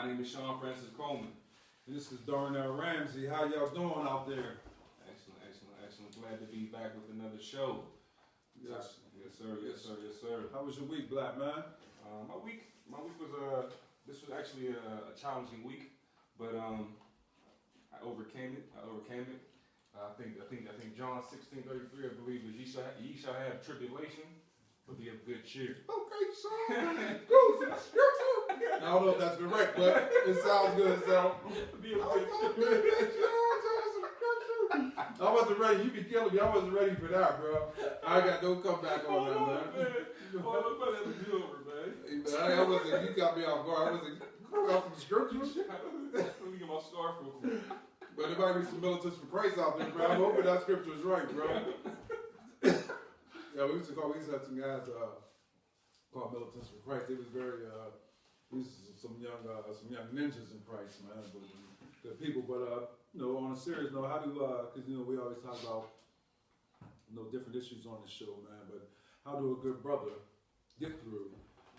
My name is Sean Francis Coleman. And this is Darnell Ramsey. How y'all doing out there? Excellent, excellent, excellent. Glad to be back with another show. Yes. Yes, sir. Yes, sir. Yes, sir. How was your week, black man? My week was this was actually a challenging week, but I overcame it. I think John 16:33, I believe, is ye shall have tribulation, but be of good cheer. Okay, son. I don't know if that's correct, but it sounds good, so. Be of good cheer. I wasn't ready. You be killing me. I wasn't ready for that, bro. I got no comeback on that, man. Oh, nobody has a do over, man. Hey, man, I wasn't. You got me off guard. I wasn't. Got some scriptures. Let me get my scarf real quick. But there might be some militants for Christ out there, bro. I'm hoping that scripture is right, bro. Yeah, we used to have some guys called militants for Christ. They was very some young ninjas in Christ, man. But good people. But on a serious note, how do because we always talk about different issues on the show, man. But how do a good brother get through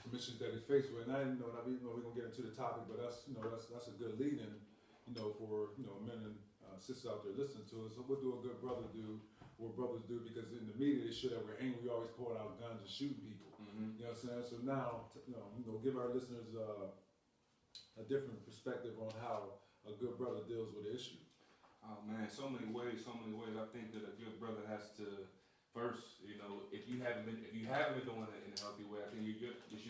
some issues that he faced with? And I didn't know that we're gonna get into the topic, but that's a good lead-in, for men and sisters out there listening to us. So what do a good brother do? What brothers do? Because in the media they show that we're angry, we always pulling out guns and shooting people. Mm-hmm. You know what I'm saying? So now, give our listeners a different perspective on how a good brother deals with the issue. Oh man, so many ways. I think that a good brother has to first, if you haven't been doing it in a healthy way, I think you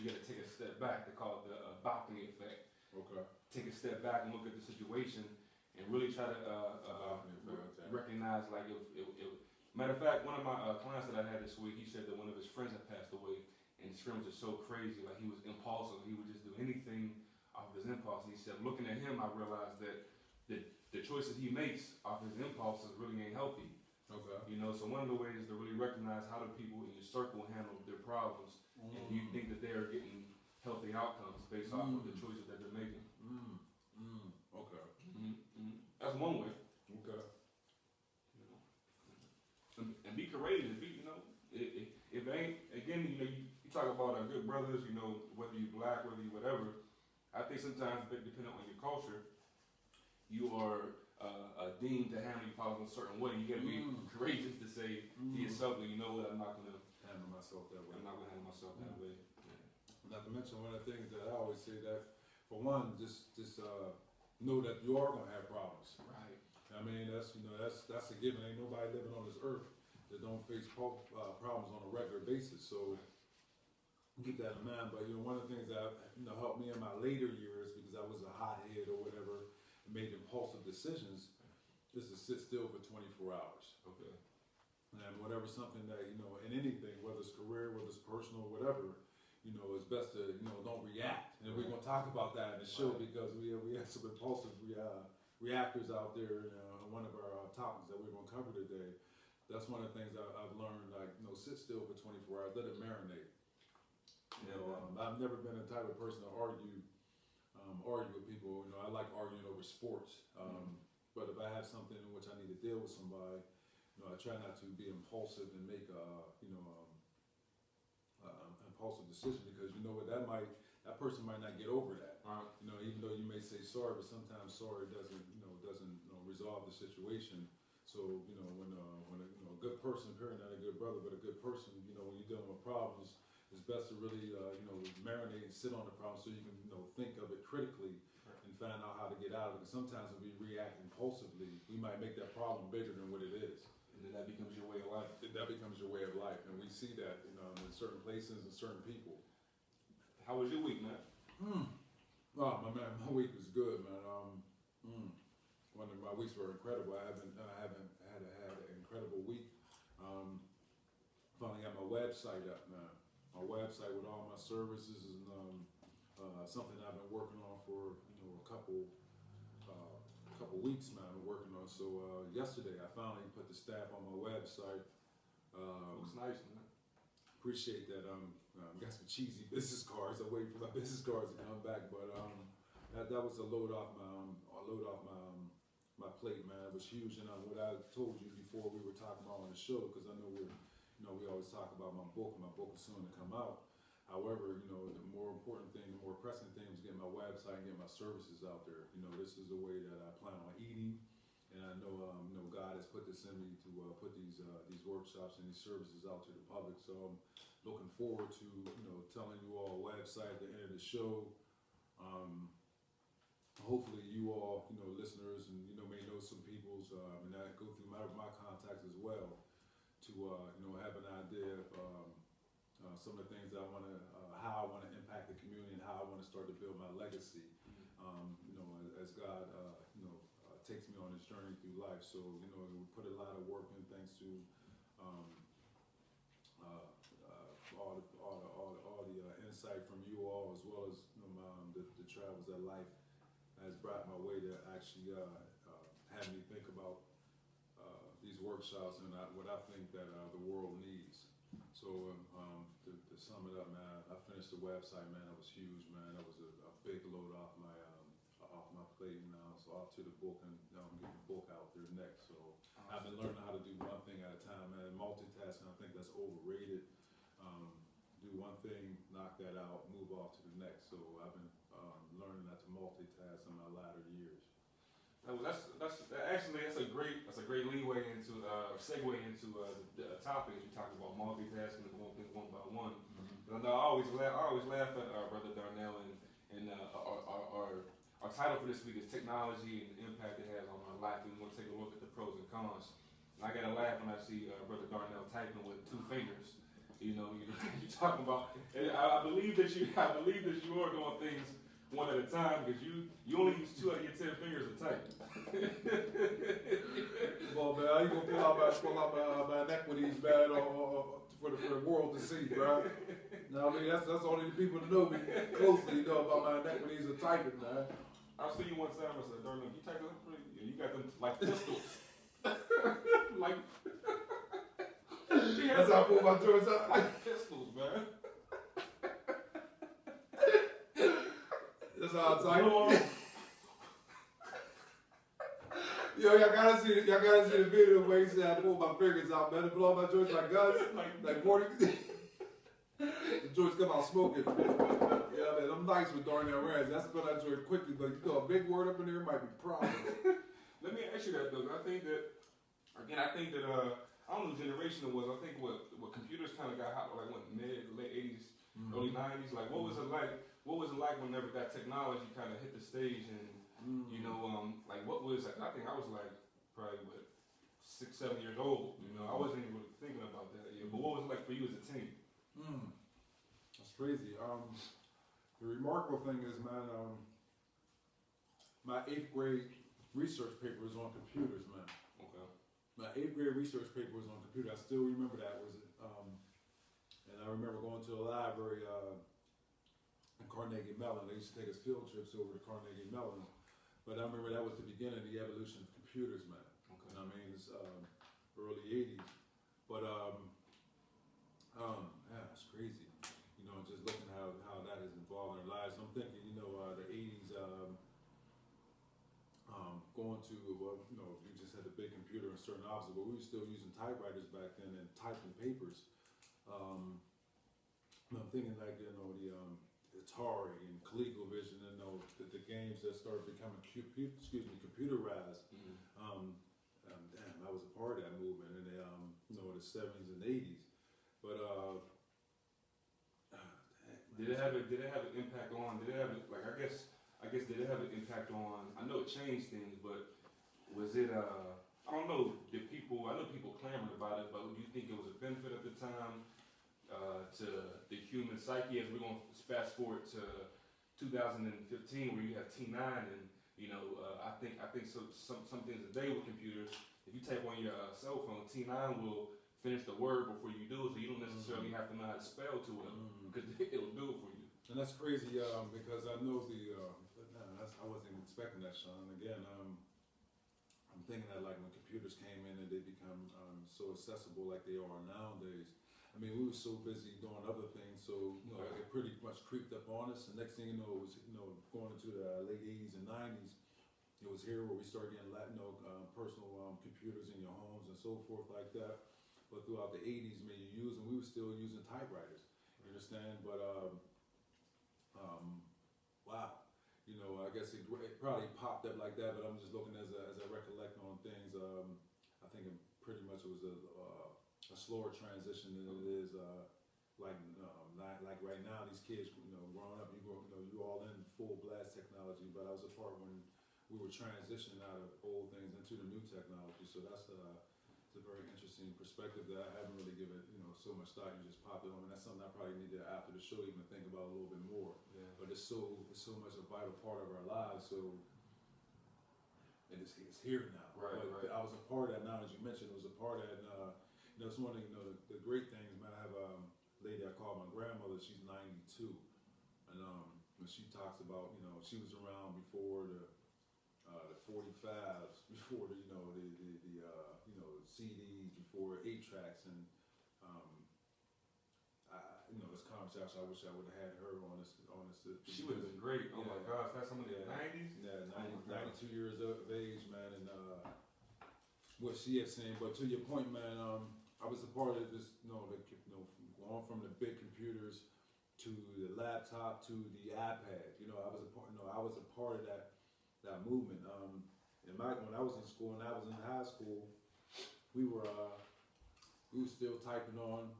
got to take a step back. They call it the balcony effect. Okay. Take a step back and look at the situation and really try to recognize, like, if matter of fact, one of my clients that I had this week, he said that one of his friends had passed away, and his friend was just so crazy, like he was impulsive, he would just do anything off his impulse. And he said, looking at him, I realized that the choices he makes off his impulses really ain't healthy. Okay. So one of the ways is to really recognize how do people in your circle handle their problems, and do you think that they're getting healthy outcomes based off of the choices that they're making. Okay. That's one way. Okay. And be courageous. If it ain't, again, you talk about our good brothers, whether you black, whether you whatever. I think sometimes, depending on your culture, you are deemed to handle your problems a certain way. You got to be courageous to say to yourself, I'm not going to handle myself that way. I'm not going to handle myself that way. Yeah. Not to mention one of the things that I always say that, for one, just know that you are going to have problems. Right. I mean, that's a given. Ain't nobody living on this earth that don't face problems on a regular basis. So keep that in mind. But one of the things that helped me in my later years, because I was a hothead or whatever, and made impulsive decisions, is to sit still for 24 hours. Okay. And whatever something that in anything, whether it's career, whether it's personal, whatever, it's best to don't react. And we're gonna talk about that in the show because we have some impulsive reactors out there. One of our topics that we're gonna cover today. That's one of the things I've learned. Like sit still for 24 hours, let it marinate. I've never been the type of person to argue with people. I like arguing over sports. But if I have something in which I need to deal with somebody, I try not to be impulsive and make impulsive decision because that person might not get over that. Right. Even though you may say sorry, but sometimes sorry doesn't resolve the situation. So when a good person, period, not a good brother, but a good person, when you're dealing with problems, it's best to really marinate and sit on the problem so you can think of it critically and find out how to get out of it. Because sometimes if we react impulsively, we might make that problem bigger than what it is. And then that becomes your way of life. That becomes your way of life, and we see that in certain places and certain people. How was your week, man? Oh, my week was good, man. One of my weeks were incredible. I haven't had an incredible week. Finally got my website up, man. My website with all my services is something I've been working on for a couple weeks, man. I've been working on. So yesterday I finally put the stamp on my website. Looks nice, man. Appreciate that. Got some cheesy business cards. I'm waiting for my business cards to come back, but that was a load off my plate, man. It was huge, and what I told you before we were talking about on the show, because I know we always talk about my book. My book is soon to come out. However, you know, the more important thing, the more pressing thing was getting my website and getting my services out there. You know, this is the way that I plan on eating, and I know, you know, God has put this in me to put these workshops and these services out to the public. So I'm looking forward to, you know, telling you all a website at the end of the show. Hopefully you all, you know, listeners, and you know, may know some people's, and I go through my contacts as well to, you know, have an idea of some of the things that I want to, how I want to impact the community and how I want to start to build my legacy. You know, as God, you know, takes me on this journey through life. So, you know, we put a lot of work in thanks to all the insight from you all, as well as, you know, the travels that life has brought my way to actually have me think about these workshops and what I think that the world needs. So to sum it up, man, I finished the website, man. That was huge, man. That was a big load off my plate now. So off to the book, and now I'm getting the book out there next. So I've been learning how to do one thing at a time, man. Multitasking, I think that's overrated. Do one thing, knock that out, move off to the next. So I've been learning not to multitask in my latter years. That's a great leeway into segue into the topic you talked about, multitasking and doing things one by one. Mm-hmm. I always laugh at Brother Darnell, and our title for this week is Technology and the Impact It Has on My Life. We want to take a look at the pros and cons. And I gotta laugh when I see Brother Darnell typing with 2 fingers. You know, you're talking about. And I believe that you are doing things one at a time, because you only use 2 out of your 10 fingers to type. Well, man, how you gonna pull out my inequities, man, for the world to see, bro? Now, I mean, that's only the people that know me closely, you know, about my inequities of typing, man. I'll see you one time. I said, Darnell, you type them pretty. You got them like pistols. Like. That's how I pull my joints out. Like pistols, man. That's how I type. Yo, y'all gotta see the video where he said I pull my fingers out, man, to blow my joints like guns, like 40. The joints come out smoking. Yeah, man, I'm nice with Darnell Rams. That's what I joint quickly, but you throw a big word up in there, it might be problems. Let me ask you that though. I think that I don't know what generation it was. I think what computers kind of got hot, like what, late 80s, early 90s. Like, what was it like? What was it like whenever that technology kind of hit the stage? And you know, like, what was like? I think I was like probably 6, 7 years old. You know, I wasn't even really thinking about that yet. But what was it like for you as a teen? That's crazy. The remarkable thing is, man, my 8th grade research paper was on computers, man. Okay. My 8th grade research paper was on computer. I still remember that. And I remember going to the library in Carnegie Mellon. They used to take us field trips over to Carnegie Mellon. But I remember that was the beginning of the evolution of computers, man. Okay. And I mean, it's early 80s. But yeah, it's crazy. You know, just looking how that has involved in our lives. I'm thinking, you know, the 80s, going to, you know, you just had a big computer in certain offices, but we were still using typewriters back then and typing papers. I'm thinking like, you know, the Atari and ColecoVision, you know, the games that started becoming computerized. Damn, I was a part of that movement in the, you know, the 70s and 80s. But did it have an impact on? Did it have like I guess did it have an impact on? I know it changed things, but was it? I don't know. I know people clamored about it, but do you think it was a benefit at the time to the human psyche? As we're going to fast forward to 2015, where you have T9, and you know, I think some things today with computers, if you type on your cell phone, T9 will finish the word before you do it, so you don't necessarily have to know how to spell to it, because it'll do it for you. And that's crazy, because I know I wasn't even expecting that, Sean. Again, I'm thinking that like when computers came in and they become so accessible like they are nowadays. I mean, we were so busy doing other things, so you know, it pretty much creeped up on us. And next thing you know, it was, you know, going into the late 80s and 90s. It was here where we started getting personal computers in your homes and so forth like that. But throughout the 80s, we were still using typewriters. understand? But wow, you know, I guess it probably popped up like that. But I'm just looking as I recollect on things. I think it pretty much was a slower transition than it is like like right now. These kids, you know, growing up, you all in full blast technology. But I was a part when we were transitioning out of old things into the new technology. So that's it's a very interesting perspective that I haven't really given, you know, so much thought. You just popped it on, and that's something I probably need to, after the show, even think about a little bit more. Yeah. But it's so much a vital part of our lives. So, and it's here now. Right, but right. I was a part of that. Now, as you mentioned, it was a part of that. You know, it's one of the great things, man. I have a lady I call my grandmother. She's 92, and when she talks about, you know, she was around before the 45s, before the CDs, before 8-tracks, and you know, this conversation, I wish I would have had her on this. She would have been great. Oh my gosh, that's somebody in the 90s. Yeah, 92 years of age, man, and what she had seen. But to your point, man, I was a part of this. Going from the big computers to the laptop to the iPad. You know, I was a part. I was a part of that movement. And when I was in school and I was in high school, we were still typing on.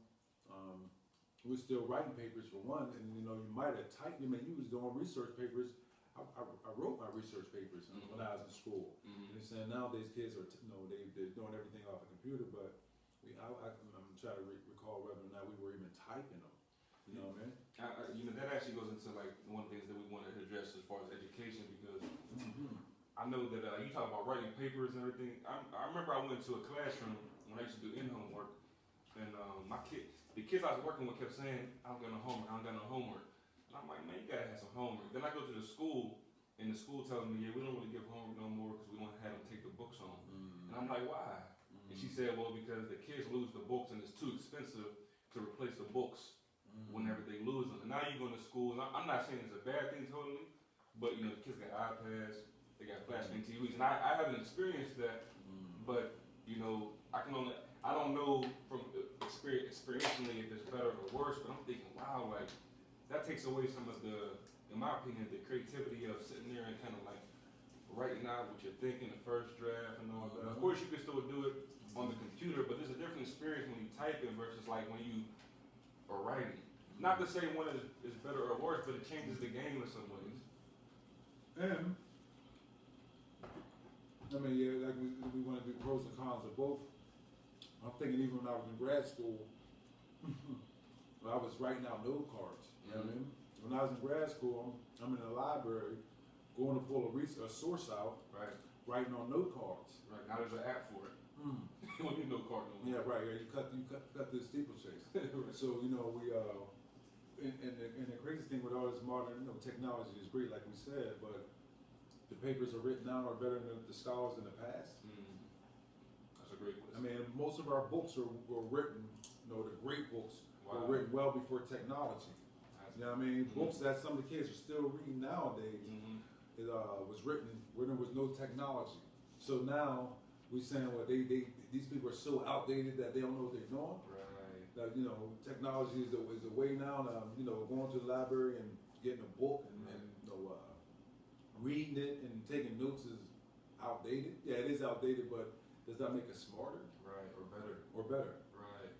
We were still writing papers for one, and you know, you might have typed. I mean, you was doing research papers. I wrote my research papers when I was in school. And they're saying nowadays kids are, they're doing everything off a computer, but I'm trying to recall whether or not we were even typing them. You know what I mean? You know, that actually goes into like one of the things that we wanted to address as far as education, because I know that you talk about writing papers and everything. I remember I went to a classroom when I used to do in-home work, and the kids I was working with kept saying, I don't got no homework, I don't got no homework. And I'm like, man, you gotta have some homework. Then I go to the school, and the school tells me, yeah, we don't really give homework no more because we want to have them take the books home. And I'm like, why? And she said, well, because the kids lose the books and it's too expensive to replace the books whenever they lose them. And now you go to school, and I'm not saying it's a bad thing totally, but you know, the kids got iPads, they got flat screen TVs, and I haven't experienced that, but you know, I don't know from experientially if it's better or worse, but I'm thinking, wow, like, that takes away some of the, in my opinion, the creativity of sitting there and kind of like writing out what you're thinking, the first draft and all that. Of course, you can still do it on the computer, but there's a different experience when you type it versus like when you are writing. Not to say one is better or worse, but it changes the game in some ways. And I mean, yeah, like we want to do pros and cons of both. I'm thinking even when I was in grad school, I was writing out note cards. You know what I mean? When I was in grad school, I'm in the library, going to pull a source out, Right. writing on note cards. Right. Now there's an app for it. You don't need no card no more. Yeah, right. Yeah, you cut the steeplechase. So you know and the craziest thing with all this modern technology is great, like we said, but the papers are written down are better than the scholars in the past. That's a great question. I mean, most of our books were written, the great books were written well before technology. You know what I mean? Books that some of the kids are still reading nowadays, it was written when there was no technology. So now we're saying, well, these people are so outdated that they don't know what they're doing. Right. That technology is the way now. Going to the library and getting a book and reading it and taking notes is outdated. Yeah, it is outdated, but does that make us smarter? Right, or better. Or better. Right.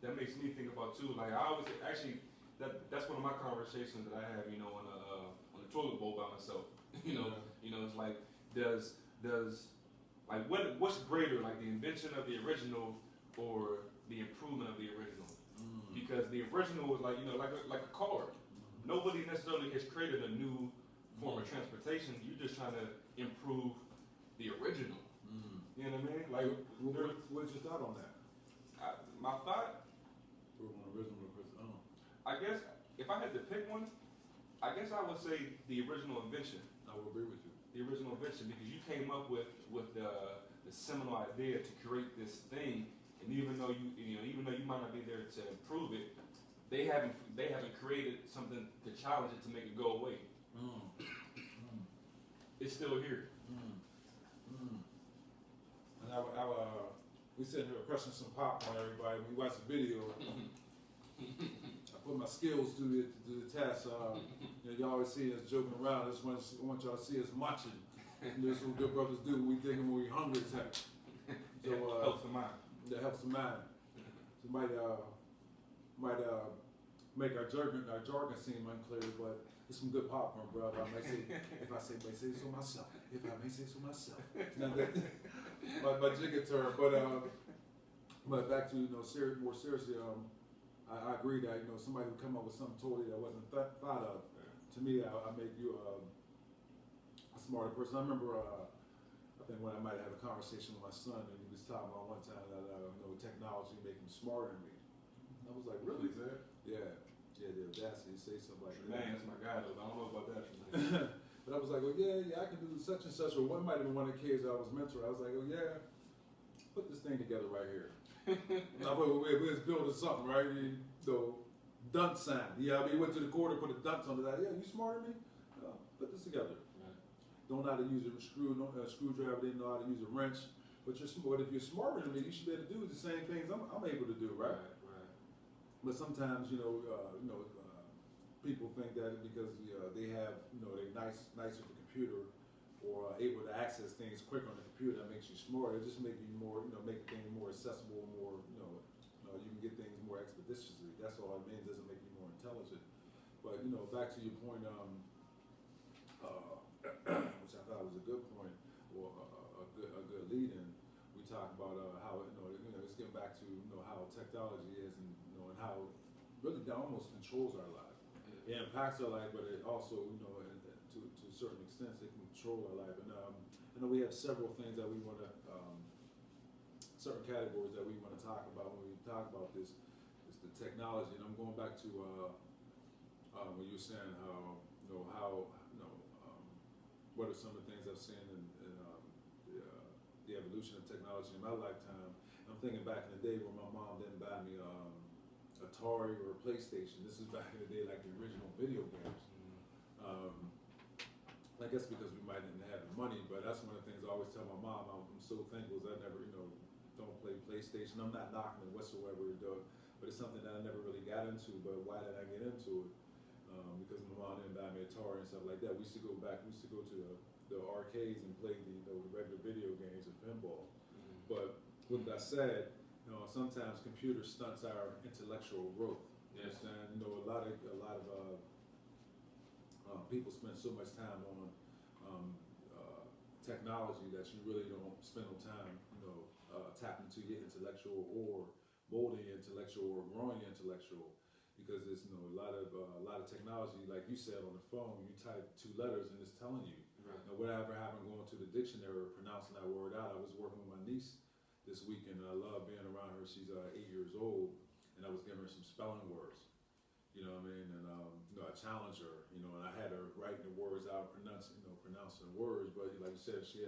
That makes me think about too. Like I always actually that's one of my conversations that I have. On the toilet bowl by myself. It's like does like what's greater, like the invention of the original or the improvement of the original? Because the original was like like a car. Nobody necessarily has created a new form of transportation. You're just trying to improve the original. You know what I mean? Like, what's your thought on that? My thought, Original. I guess, if I had to pick one, I guess I would say the original invention. I would agree with you. The original invention, because you came up with the seminal idea to create this thing, and even though you might not be there to improve it, they haven't created something to challenge it to make it go away. It's still here. And we sitting here crushing some popcorn, everybody. We watched the video. I put my skills to the test. You know, y'all always see us joking around. I just want y'all to see us munching. This is what good brothers do when we thinking when we hungry attack. So helps the mind. That helps the mind. So might make our jargon seem unclear, but it's some good popcorn, bro. If I may say so myself. If I may say so myself. Now that my jigger term, but back to more seriously, I agree that somebody would come up with something totally that wasn't thought of. To me, I make you a smarter person. I remember I think when I might have had a conversation with my son, and he was talking about one time that technology make him smarter than me. I was like, really? Yeah, the audacity to say something like that. Man, that's my guy though. I don't know about that. But I was like, well, yeah, I can do such and such. Or one might have been one of the kids I was mentoring. I was like, oh yeah, put this thing together right here. Now we was building something, right? Dunce sign. Yeah, I mean, went to the corner, put a dunce on that. Yeah, you smarter than me? Put this together. Right. Don't know how to use a screwdriver. Didn't know how to use a wrench. But if you're smarter than me, you should be able to do the same things I'm able to do, right? Right. But sometimes, people think that because they have, they're nice with the computer or able to access things quick on the computer, that makes you smarter. It just makes you more, make things more accessible, more, you can get things more expeditiously. That's all it means. It doesn't make you more intelligent. But back to your point, which I thought was a good point, or a good lead-in. We talk about how it's getting back to how technology is, and and how really that almost controls our life. It impacts our life, but it also to a certain extent it can control our life. And I know we have several things that we want to certain categories that we want to talk about when we talk about this. It's the technology, and I'm going back to when you were saying what are some of the things I've seen in the evolution of technology in my lifetime. I'm thinking back in the day when my mom didn't buy me Atari or a PlayStation. This is back in the day, like the original video games. I guess because we might didn't have the money, but that's one of the things I always tell my mom. I'm so thankful that I never, don't play PlayStation. I'm not knocking it whatsoever, but it's something that I never really got into. But why did I get into it? Because my mom didn't buy me a Atari and stuff like that. We used to go to the arcades and play the regular video games and pinball. But with that said, sometimes computer stunts our intellectual growth. Yes. And a lot of people spend so much time on technology that you really don't spend no time, tapping into your intellectual or molding your intellectual or growing your intellectual. Because there's a lot of technology, like you said on the phone, you type 2 letters and it's telling you. Right. Whatever happened going to the dictionary or pronouncing that word out. I was working with my niece this weekend, and I love being around her. She's 8 years old, and I was giving her some spelling words. You know what I mean? And I challenged her. And I had her writing the words out, pronouncing the words. But like you said, she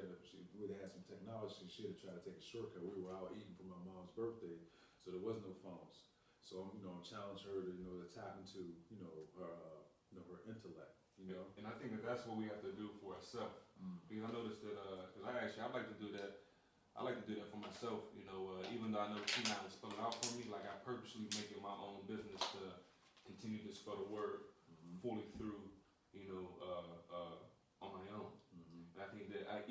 would have had some technology. She had to try to take a shortcut. We were out eating for my mom's birthday, so there was no phones. So I'm challenging her to tap into her intellect. And I think that's what we have to do for ourselves. Because I noticed that I like to do that. I like to do that for myself. Even though I know she not spell it out for me, like I purposely make it my own business to continue to spell the word fully through, on my own. And I think that I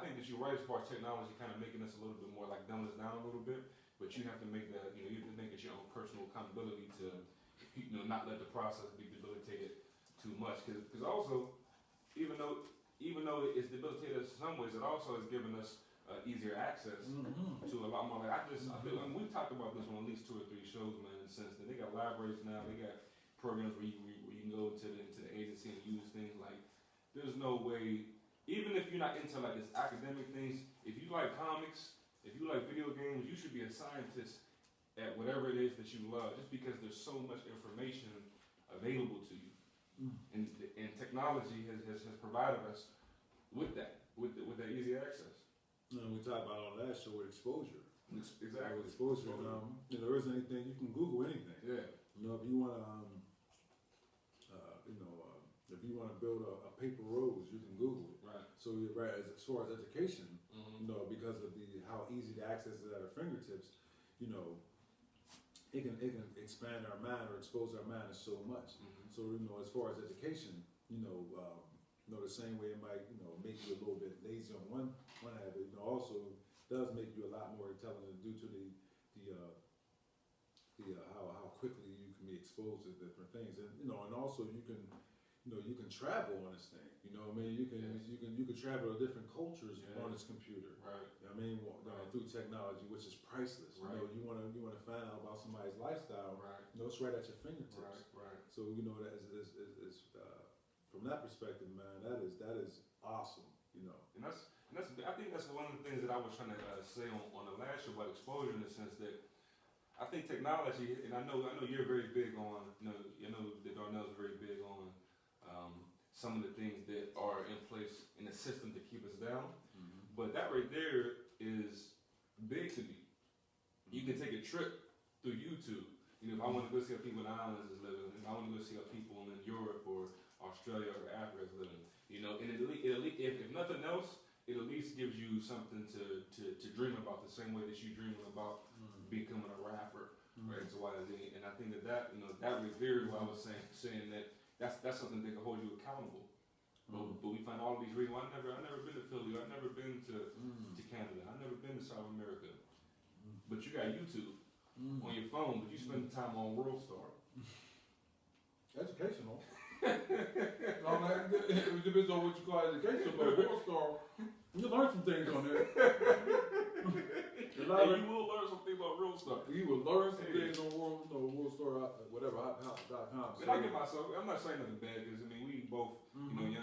think that you're right as far as technology kind of making us a little bit more like dumbing us down a little bit. But you have to make that, you have to make it your own personal accountability to, not let the process be debilitated too much. Because also, even though it's debilitated in some ways, it also has given us easier access to a lot more. I feel like we've talked about this on at least 2 or 3 shows, man. In the sense that they got libraries now, they got programs where you can go to the agency and use things like. There's no way, even if you're not into like this academic things, if you like comics, if you like video games, you should be a scientist at whatever it is that you love, just because there's so much information available to you. And technology has provided us with that easy access. And we talked about on last show with exposure. Exactly. With exposure. There isn't anything, you can Google anything. Yeah. If you want to, if you want to build a paper rose, you can Google it. Right. So you're right, as far as education, because of how easy the access is at our fingertips, it can expand our mind or expose our mind to so much. So as far as education, the same way it might make you a little bit lazy on one habit, also does make you a lot more intelligent due to the how quickly you can be exposed to different things, and also you can travel on this thing. You can travel to different cultures on this computer. Right. Through technology, which is priceless. Right. You want to find out about somebody's lifestyle. Right. It's right at your fingertips. Right. So that is from that perspective, man, that is awesome. And I think that's one of the things that I was trying to say on the last show about exposure, in the sense that I think technology, and I know you're very big on, I know that Darnell's very big on some of the things that are in place in the system to keep us down. But that right there is big to me. You can take a trip through YouTube. If I want to go see how people in the islands is living, if I want to go see how people in Europe or Australia or Africa is living, and if nothing else, it at least gives you something to dream about, the same way that you dreaming about becoming a rapper, right? So why is it? And I think that that right there is what I was saying that that's something that can hold you accountable. But we find all of these reasons. I never been to Philly. I've never been to Canada. I've never been to South America. But you got YouTube on your phone. But you spend time on WorldStar. Educational. It depends on what you call educational. But WorldStar, you learn some things on there. You will learn some things about WorldStar. You will learn some things on WorldStar, whatever, hothouse.com. And I give myself. I'm not saying nothing bad, because we both. Young.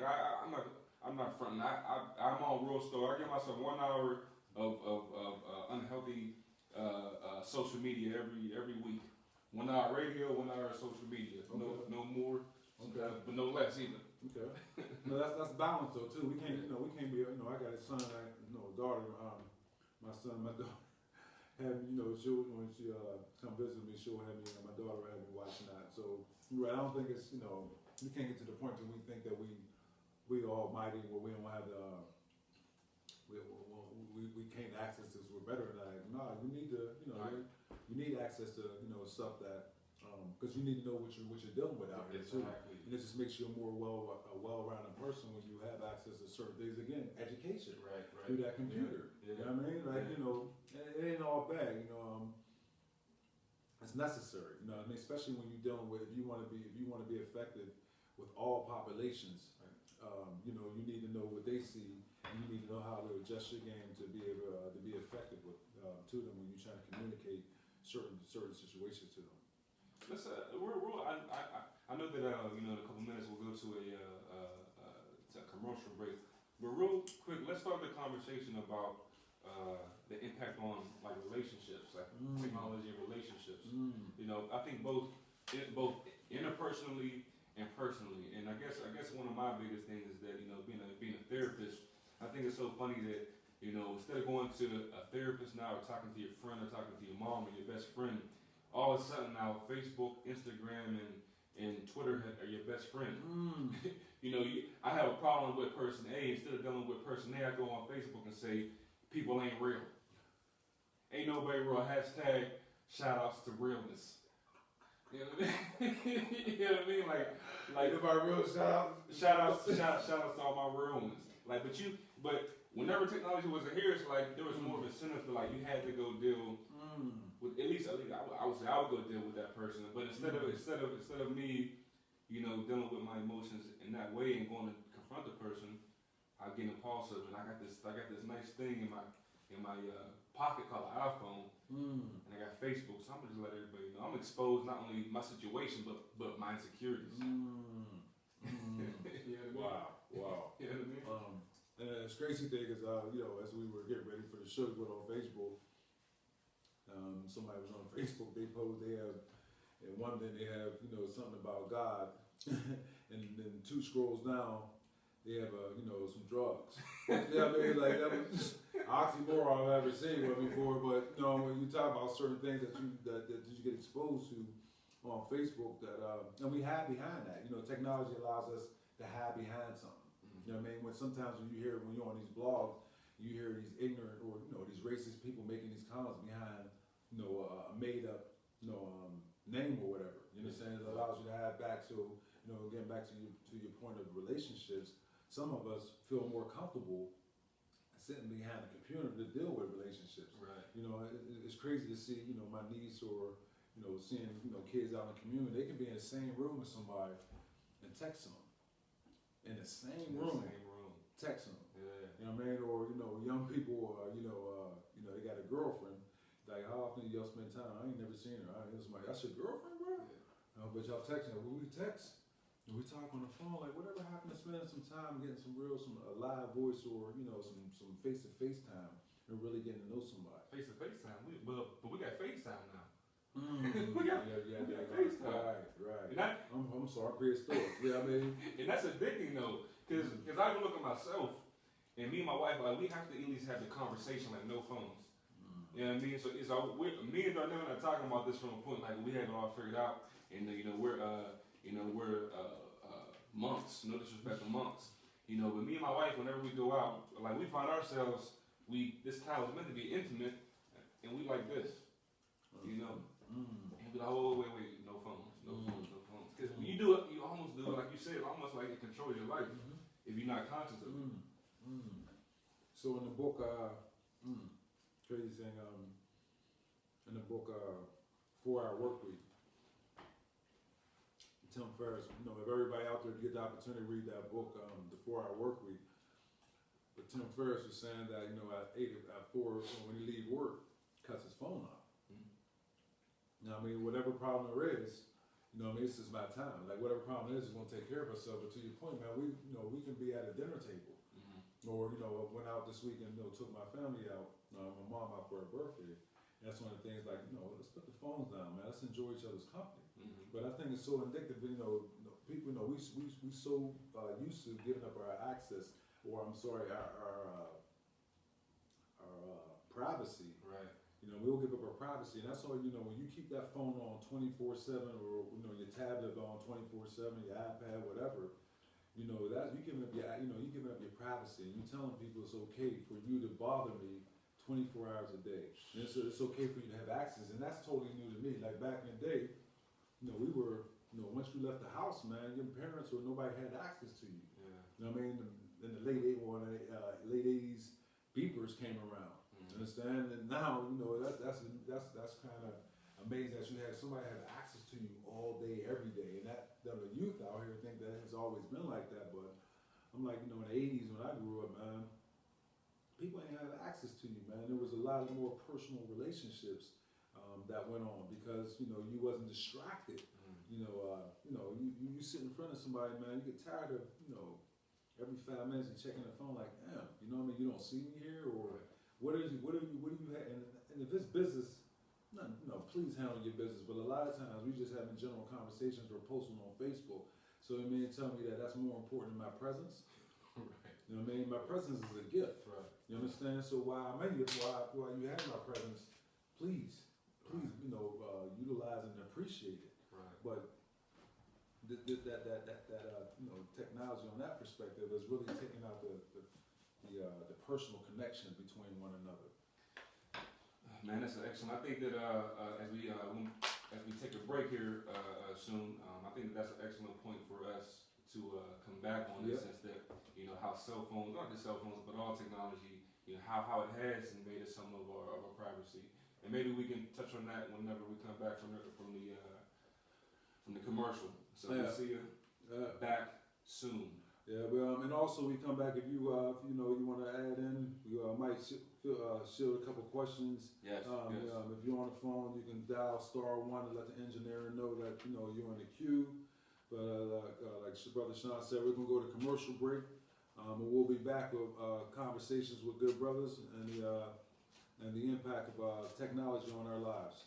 I'm not fronting. I'm on WorldStar. I give myself 1 hour of unhealthy social media every week. 1 hour radio, 1 hour social media. Okay. No more, but no less either. Okay. No, that's balance though too. We can't be. I got a son, a daughter. My daughter have she'll when she come visit me, she'll have me. My daughter will have me watching that. So I don't think it's we can't get to the point that we think that we almighty, where we don't have the we can't access this. We're better than that. No, you need to you need access to stuff that because you need to know what you're dealing with out here too. And it just makes you a more well-rounded person when you have access to certain things. Again, education through that computer. You know what I mean? It ain't all bad. It's necessary. Especially when you're dealing with if you want to be effective with all populations. You need to know what they see, and you need to know how to adjust your game to be able to be effective with to them when you're trying to communicate certain situations to them. Let's I know that in a couple minutes we'll go to a commercial break, but real quick, let's start the conversation about the impact on like relationships, like technology and relationships. I think both interpersonally and personally, and I guess one of my biggest things is that being a therapist, I think it's so funny that instead of going to a therapist now or talking to your friend or talking to your mom or your best friend, all of a sudden now Facebook, Instagram, and Twitter are your best friend. I have a problem with person A. Instead of dealing with person A, I go on Facebook and say people ain't real. Ain't nobody real. Hashtag shout outs to realness. You know what I mean? You know what I mean? Like if I real shout outs to all my real ones. But whenever technology wasn't here, it's like there was more of a incentive to you had to go deal with at least I would say I would go deal with that person. But instead of me, dealing with my emotions in that way and going to confront the person, I get impulsive and I got this nice thing in my pocket called an iPhone. And I got Facebook, so I'm gonna just let everybody know I'm exposed not only my situation but my insecurities. Wow. You know what I mean? And the crazy thing is, as we were getting ready for the show, we went on Facebook. Somebody was on Facebook. They have, and one day they have, something about God, and then 2 scrolls down, they have, some drugs. That was oxymoron I've ever seen before. But when you talk about certain things that you get exposed to on Facebook, and we hide behind that. Technology allows us to hide behind something. You know what I mean? When you're on these blogs, you hear these ignorant or these racist people making these comments behind a made up name or whatever. You know what I'm saying? It allows you to have back to, getting back to your point of relationships. Some of us feel more comfortable sitting behind a computer to deal with relationships. Right. It's crazy to see, my niece or, seeing, kids out in the community. They can be in the same room with somebody and text them. In the same room. Text them. Yeah. You know what I mean? Or, young people, they got a girlfriend. Like, how often do y'all spend time? I ain't never seen her. That's your girlfriend, bro? Yeah. But y'all texting her. Well, we text. And we talk on the phone. Like, whatever happened to spending some time getting some live voice or, some face-to-face time and really getting to know somebody. Face-to-face time? But we got FaceTime now. We got FaceTime. Right. And I'm sorry, prehistoric. Yeah, I mean. And that's a big thing, though. Because I can look at myself, and me and my wife, like, we have to at least have the conversation, like, no phones. You know what I mean? So me and Darnell are talking about this from a point, like, we have it all figured out, and we're monks, no disrespect to monks. But me and my wife, whenever we go out, like, we find ourselves, this time was meant to be intimate, and we like this, And we like, oh, wait, no phones. Because when you do it, you almost do it, like you said, almost like it controls your life, if you're not conscious of it. So in the book, crazy thing, in the book, 4 Hour Workweek, Tim Ferriss, if everybody out there get the opportunity to read that book, the 4 Hour Workweek, but Tim Ferriss was saying that, at 4, when he leave work, cuts his phone off. Whatever problem there is, this is my time. Like, whatever problem it is, we're going to take care of ourselves. But to your point, man, we can be at a dinner table. Or, went out this weekend, took my family out, my mom out for her birthday. And that's one of the things, like, let's put the phones down, man. Let's enjoy each other's company. But I think it's so indicative, people, we so used to giving up our access, or I'm sorry, our privacy. Right. We'll give up our privacy, and that's all. When you keep that phone on 24/7, or your tablet on 24/7, your iPad, whatever, that you giving up your privacy, and you telling people it's okay for you to bother me 24 hours a day, and it's okay for you to have access, and that's totally new to me. Like, back in the day, we were, once you left the house, man, your parents or nobody had access to you. Yeah. You know what I mean? In the late 80s, beepers came around. Understand? And now, that's kind of amazing that you have somebody have access to you all day, every day. And that the youth out here think that it's always been like that. But I'm like, in the 80s when I grew up, man, people ain't have access to you, man. There was a lot more personal relationships that went on because, you wasn't distracted. You sit in front of somebody, man, you get tired of, every 5 minutes you're checking the phone like, damn, you don't see me here, or what do you have? And if it's business, please handle your business. But a lot of times we just having general conversations or posting on Facebook. So you mean tell me that that's more important than my presence? Right. You know what I mean? My presence is a gift. Right. You understand? So while you have my presence, please, utilize and appreciate it. Right. But that technology on that perspective is really taking out the personal connection between one another. Man, that's excellent. I think that as we take a break here soon, I think that's an excellent point for us to come back on, in the sense that how cell phones, not just cell phones, but all technology, how it has invaded some of our privacy, and maybe we can touch on that whenever we come back from the commercial. So we'll see you back soon. Yeah, well, and also we come back if you want to add in, we might shield a couple questions. Yes. If you're on the phone, you can dial *1 to let the engineer know that you're in the queue. But like Brother Sean said, we're gonna go to commercial break, and we'll be back with conversations with good brothers and the impact of technology on our lives.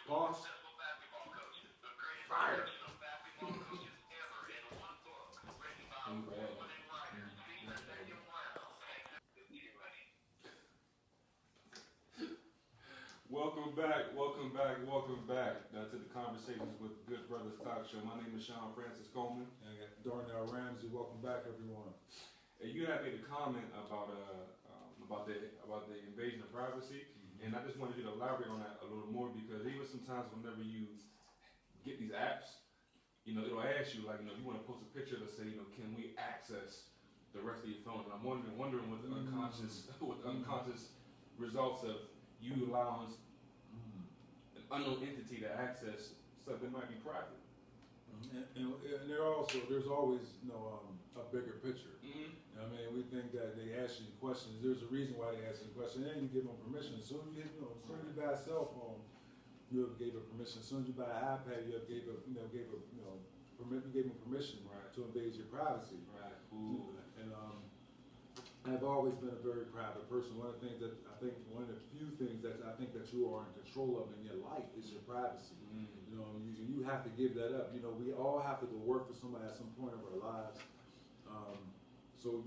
Pause. Fire. Welcome back to the Conversations with Good Brothers Talk Show. My name is Sean Francis Coleman. And Darnell Ramsey. Welcome back, everyone. You had made a comment about the invasion of privacy, and I just wanted you to elaborate on that a little more, because even sometimes whenever you get these apps, it'll ask you, like, you want to post a picture to say, can we access the rest of your phone? And I'm wondering what the unconscious results of you allowing an unknown entity to access stuff that might be private. And there's always a bigger picture. I mean, we think that they ask you questions. There's a reason why they ask you questions, and you give them permission. As soon as you buy a cell phone, you have gave it permission. As soon as you buy an iPad, you have gave them permission to invade your privacy. Right. And I've always been a very private person. One of the few things that I think that you are in control of in your life is your privacy. You have to give that up. We all have to go work for somebody at some point of our lives. So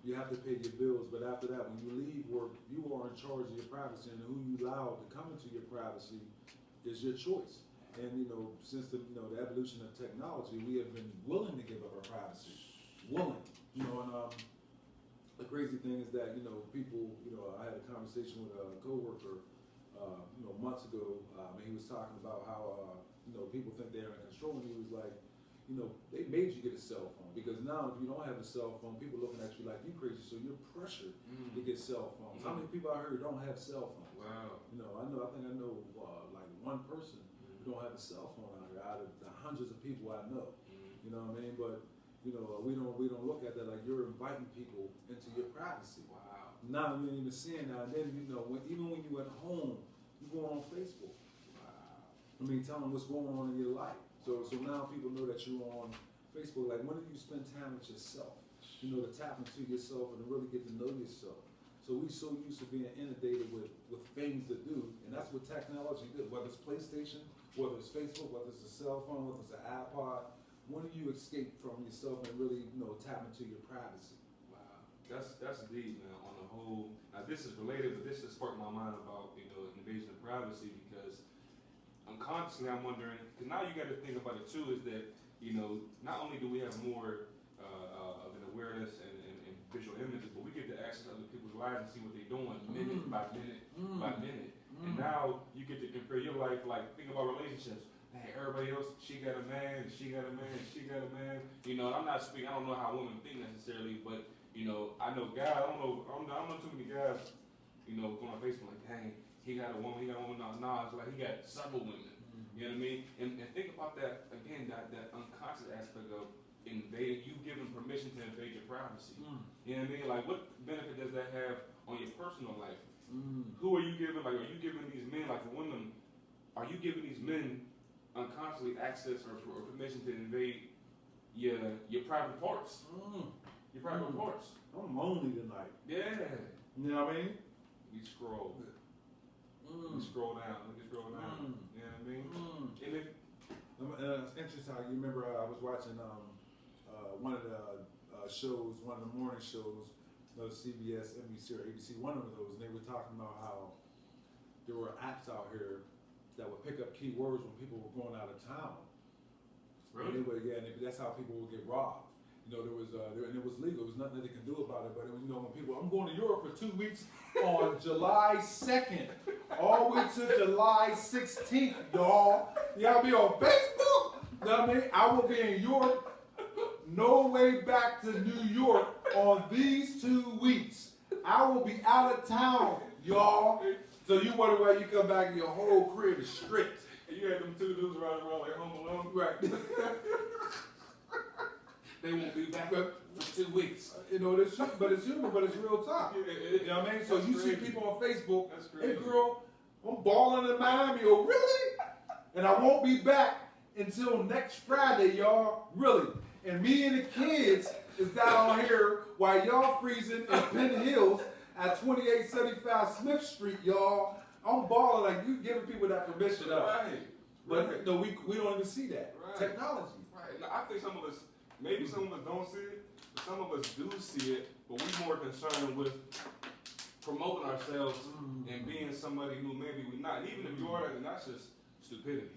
you have to pay your bills, but after that, when you leave work, you are in charge of your privacy, and who you allow to come into your privacy is your choice. And since the evolution of technology, we have been willing to give up our privacy, willing. The crazy thing is that people. I had a conversation with a coworker, months ago. And he was talking about how people think they're in control, and he was like, they made you get a cell phone, because now if you don't have a cell phone, people looking at you like you crazy, so you're pressured to get cell phones. How many people out here don't have cell phones? Wow. I think I know like one person who don't have a cell phone out here out of the hundreds of people I know. You know what I mean? But we don't look at that like you're inviting people into your privacy. Wow. Now you ain't even seeing that. And then even when you at home, you go on Facebook. Wow. I mean, tell them what's going on in your life. So now people know that you're on Facebook. Like, when do you spend time with yourself? To tap into yourself and to really get to know yourself. So we so used to being inundated with things to do, and that's what technology did. Whether it's PlayStation, whether it's Facebook, whether it's a cell phone, whether it's an iPod, when do you escape from yourself and really tap into your privacy? Wow, that's deep, man. On the whole, now this is related, but this has sparked my mind about invasion of privacy, because unconsciously I'm wondering, because now you got to think about it too, is that not only do we have more of an awareness and visual images, but we get to access other people's lives and see what they're doing minute by minute by minute. And now you get to compare your life, like, think about relationships. Man, everybody else, she got a man, she got a man, she got a man. I'm not speaking, I don't know how women think necessarily, but I know guys, I don't know too many guys, going on Facebook like, dang, he got a woman, nah, it's like he got several women. You know what I mean? And think about that again, that unconscious aspect of invading, you giving permission to invade your privacy. You know what I mean? Like, what benefit does that have on your personal life? Who are you giving? Like, are you giving these men, like for women, are you giving these men unconsciously access or permission to invade your private parts? Your private parts. I'm lonely tonight. Yeah. You know what I mean? We scroll. We scroll down. We scroll down. You know what I mean? And if it's interesting how you remember I was watching one of the shows, one of the morning shows, CBS, NBC, or ABC, one of those, and they were talking about how there were apps out here that would pick up keywords when people were going out of town. Really? And that's how people would get robbed. There was and it was legal. There was nothing that they could do about it. But it was, when people, I'm going to Europe for 2 weeks on July 2nd, all the way to July 16th, y'all. Y'all be on Facebook. You know what I mean? I will be in Europe. No way back to New York on these 2 weeks. I will be out of town, y'all. So you wonder why you come back and your whole crib is stripped. And you had them two dudes running around like Home Alone. Right. They won't be back for 2 weeks. But it's human, but it's real talk. You know what I mean? So you see people on Facebook, hey girl, I'm balling in Miami. Oh, really? And I won't be back until next Friday, y'all. Really. And me and the kids is down here while y'all freezing in Penn Hills at 2875 Smith Street, y'all. I'm balling like you giving people that permission up. Right. But no, we don't even see that. Right. Technology. Right. Now, I think some of us, maybe some of us don't see it, but some of us do see it, but we're more concerned with promoting ourselves and being somebody who maybe we're not. And even if you are that, then that's just stupidity.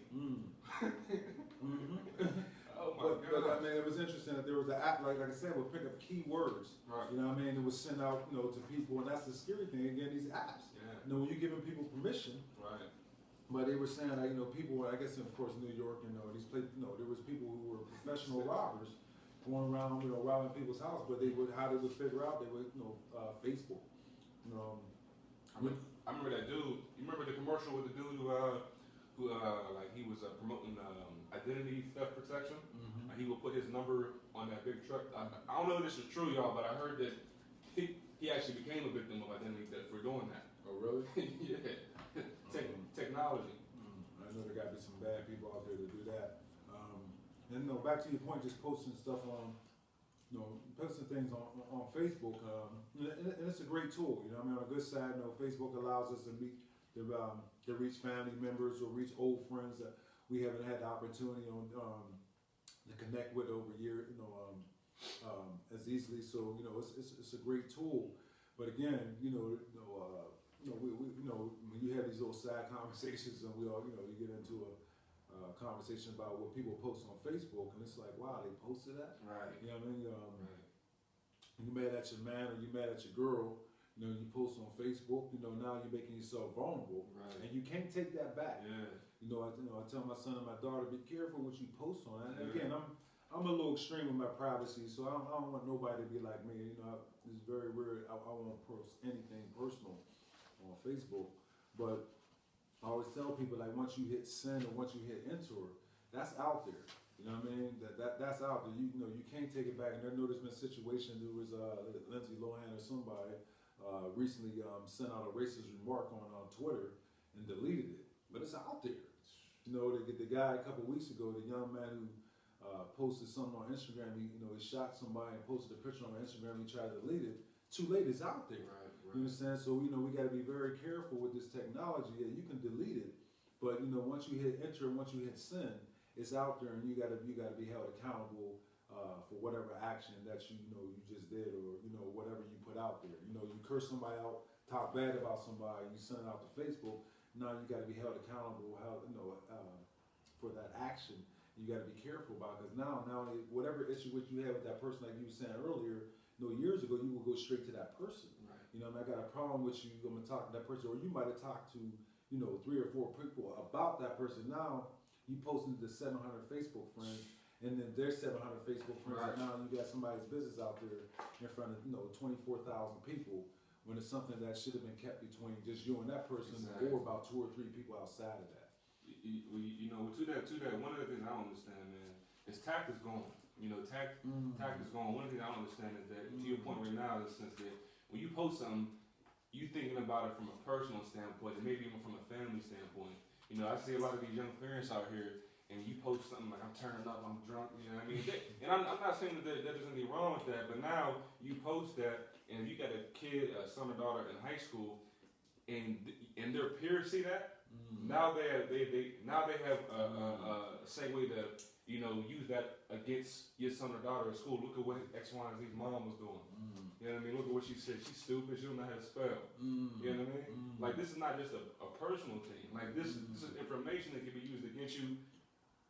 Oh my God. But I mean, it was interesting that there was an app like I said, would pick up keywords. Right. You know what I mean? It would send out, you know, to people, and that's the scary thing. Again, these apps. Yeah. You know, when you're giving people permission. Right. But they were saying, like, you know, people, I guess, of course, New York, you know, these places, you know, there was people who were professional robbers going around, you know, robbing people's house. But how they would figure out, they would, you know, Facebook. You know, I remember that dude. You remember the commercial with the dude who like he was promoting identity theft protection? And he would put his number on that big truck. I don't know if this is true, y'all, but I heard that he actually became a victim of identity theft for doing that. Oh, really? Yeah. Technology. I know there got to be some bad people out there to do that. And, you know, back to your point, just posting stuff on, you know, posting things on Facebook, and it's a great tool. You know, I mean, on a good side, you know, Facebook allows us to reach family members or reach old friends that we haven't had the opportunity to connect with over years, you know, as easily. So, you know, it's a great tool. But again, you know, when you have these little side conversations, and we all, you know, you get into a conversation about what people post on Facebook, and it's like, wow, they posted that. Right. You know what I mean? Right. You mad at your man or you mad at your girl, you know, you post on Facebook, you know, now you're making yourself vulnerable. Right. And you can't take that back. Yeah. You know, I tell my son and my daughter, be careful what you post on. And Yeah. again, I'm a little extreme with my privacy, so I don't want nobody to be like me. You know, it's very weird. I won't post anything personal on Facebook. But I always tell people, like, once you hit send or once you hit enter, that's out there. You know what I mean? That's out there. You know, you can't take it back. And I know there's been situations. There was Lindsay Lohan or somebody recently sent out a racist remark on Twitter and deleted it. But it's out there. You know, the guy a couple weeks ago, the young man who posted something on Instagram, he shot somebody and posted a picture on Instagram. He tried to delete it. Too late, it's out there. Right. You understand? So, you know, we got to be very careful with this technology. Yeah, you can delete it, but, you know, once you hit enter and once you hit send, it's out there, and you got to be held accountable for whatever action that you just did, or, you know, whatever you put out there. You know, you curse somebody out, talk bad about somebody, you send it out to Facebook. Now you got to be held accountable, for that action. You got to be careful about it, because now whatever issue which you have with that person, like you were saying earlier, you know, years ago you would go straight to that person. Right. You know, and I got a problem with you. I'm gonna talk to that person, or you might have talked to, you know, 3 or 4 people about that person. Now you posting to 700 Facebook friends, and then there's 700 Facebook friends, Right. and now you got somebody's business out there in front of 24,000 people, when it's something that should have been kept between just you and that person, Exactly. or about 2 or 3 people outside of that. You know, to that, one of the things I don't understand, man, is tact is gone. You know, tact is gone. One of the things I don't understand is that, to your point right now, in the sense that when you post something, you thinking about it from a personal standpoint, and maybe even from a family standpoint. You know, I see a lot of these young parents out here, and you post something like, I'm turning up, I'm drunk, you know what I mean? And I'm not saying that there's anything wrong with that, but now you post that, and if you got a kid, a son or daughter in high school, and their peers see that, now they have a segue to, you know, use that against your son or daughter at school. Look at what X, Y, and Z's mom was doing. You know what I mean? Look at what she said. She's stupid. She don't know how to spell. You know what I mean? Like, this is not just a personal thing. Like, this is information that can be used against you.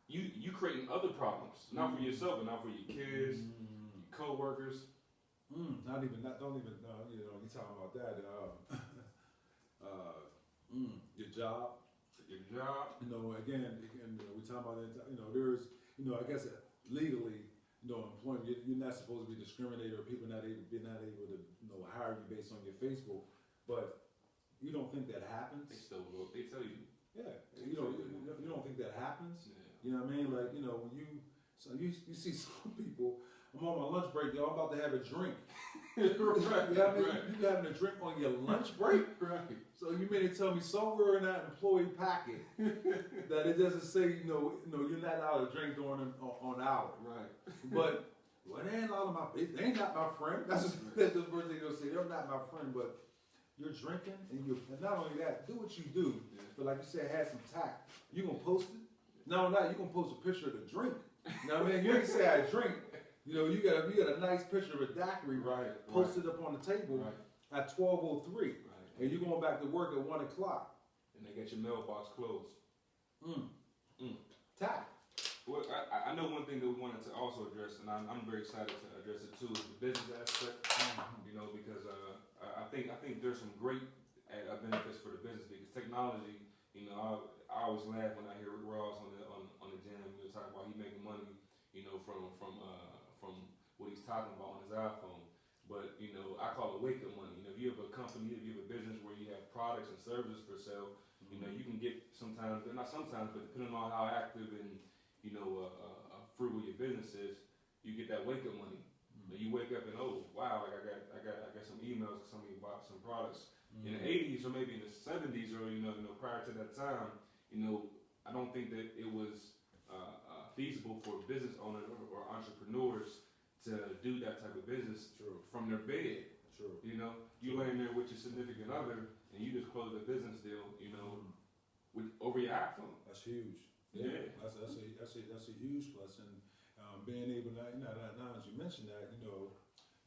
You creating other problems, not for yourself, but not for your kids, your co-workers. Don't even, you know, you talking about that. Your job. Your job. You know, again, you know, we talking about that. You know, there's, you know, I guess legally, you know, employment, you're not supposed to be discriminated, or people not able to, you know, hire you based on your Facebook. But you don't think that happens? They still will. They tell you. Yeah. You know, you don't think that happens? Yeah. You know what I mean? Like, you know, when you see some people. I'm on my lunch break, yo. I'm about to have a drink. Right. You know what I mean? You having a drink on your lunch break? Right. So you mean to tell me somewhere in that employee packet that it doesn't say, you know, you're not allowed to drink during on hour. Right. But well, they ain't allowed my. They ain't not my friend. That's the first thing they'll say. They're not my friend, but you're drinking, and not only that, do what you do. Yeah. But like you said, have some tact. You gonna post it? No, you gonna post a picture of the drink. You know what I mean? You ain't say I drink. You know, you got a nice picture of a daiquiri, Right. posted up on the table at 12:03, Right. and you're going back to work at 1 o'clock. And they get your mailbox closed. Tact. Well, I I know one thing that we wanted to also address, and I'm very excited to address it too, is the business aspect. You know, because I think there's some great benefits for the business because technology. You know, I always laugh when I hear Rick Ross on the jam. You know, talking about he making money. You know, from what he's talking about on his iPhone. But you know, I call it wake up money. You know, if you have a company, if you have a business where you have products and services for sale, you know, you can get sometimes, not sometimes, but depending on how active and you know frugal your business is, you get that wake up money. You wake up and oh wow, like I got some emails from somebody about some products in the 80s or maybe in the 70s or you know prior to that time. You know, I don't think that it was feasible for business owners or entrepreneurs to do that type of business from their bed. You know, you laying there with your significant other and you just close a business deal. You know, over your iPhone. That's huge. Yeah. That's a huge plus, and being able to, now as you mentioned that, you know,